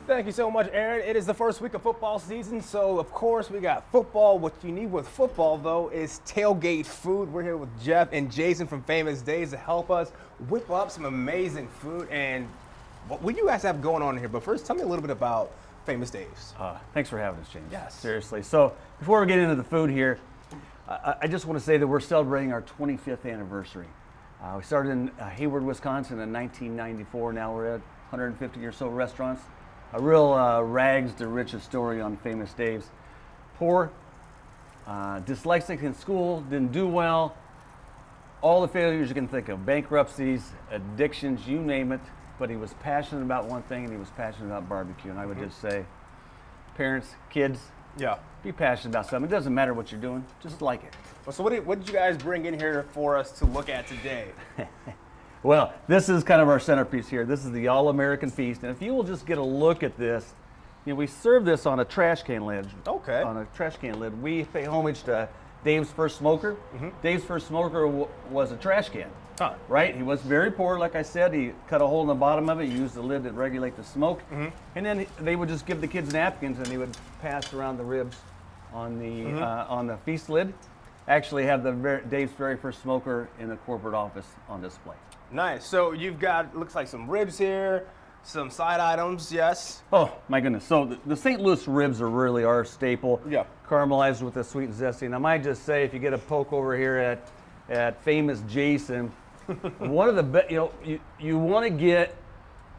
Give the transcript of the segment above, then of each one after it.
Thank you so much, Aaron. It is the first week of football season, so of course we got football. What you need with football, though, is tailgate food. We're here with Jeff and Jason from Famous Days to help us whip up some amazing food. And what you guys have going on here? But first, tell me a little bit about Famous Days. Thanks for having us, James. Yes. Seriously. So before we get into the food here, I just want to say that we're celebrating our 25th anniversary. We started in Hayward, Wisconsin in 1994. Now we're at 150 or so restaurants. A real rags to riches story on Famous Dave's. Poor, dyslexic in school, didn't do well, all the failures you can think of, bankruptcies, addictions, you name it. But he was passionate about one thing, and he was passionate about barbecue. And I would just say, parents, kids, be passionate about something. It doesn't matter what you're doing, just like it. Well, so what did you guys bring in here for us to look at today? Well, this is kind of our centerpiece here. This is the All-American Feast. And if you will just get a look at this, we serve this on a trash can lid. Okay. On a trash can lid. We pay homage to Dave's first smoker. Dave's first smoker was a trash can. Right? He was very poor, like I said. He cut a hole in the bottom of it, used the lid to regulate the smoke. And then they would just give the kids napkins, and he would pass around the ribs on the feast lid. Actually have Dave's very first smoker in the corporate office on display. Nice. So you've got, looks like some ribs here, some side items, yes? Oh, my goodness. So the St. Louis ribs are really our staple. Yeah. Caramelized with the sweet and zesty. And I might just say, if you get a poke over here at Famous Jason, one of the best, you want to get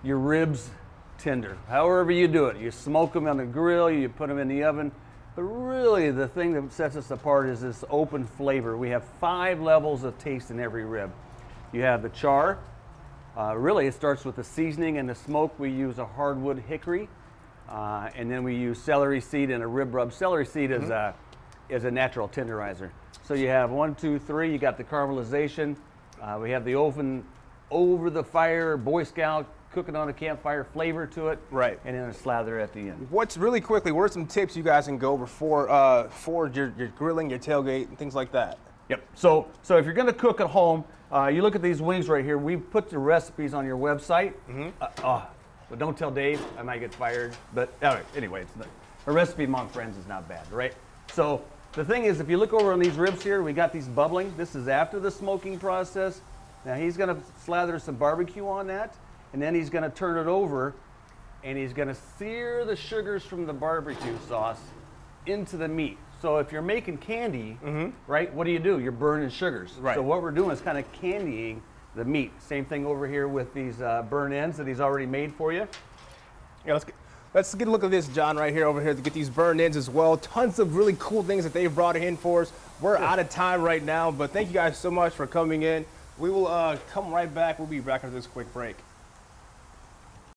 your ribs tender, however you do it. You smoke them on the grill, you put them in the oven. But really, the thing that sets us apart is this open flavor. We have 5 levels of taste in every rib. You have the char. Really, it starts with the seasoning and the smoke. We use a hardwood hickory, and then we use celery seed and a rib rub. Celery seed is a natural tenderizer. So you have 1, 2, 3. You got the caramelization. We have the oven over the fire, Boy Scout, cooking on a campfire flavor to it. Right. And then a slather at the end. What are some tips you guys can go over for your grilling, your tailgate, and things like that? Yep. So if you're going to cook at home, you look at these wings right here. We put the recipes on your website. But don't tell Dave. I might get fired. But anyway, a recipe among friends is not bad, right? So the thing is, if you look over on these ribs here, we got these bubbling. This is after the smoking process. Now he's going to slather some barbecue on that, and then he's going to turn it over, and he's going to sear the sugars from the barbecue sauce into the meat. So if you're making candy, right, what do? You're burning sugars. Right. So what we're doing is kind of candying the meat. Same thing over here with these burn ends that he's already made for you. Yeah, let's get a look at this, John, right here over here to get these burn ends as well. Tons of really cool things that they've brought in for us. We're out of time right now, but thank you guys so much for coming in. We will come right back. We'll be back after this quick break.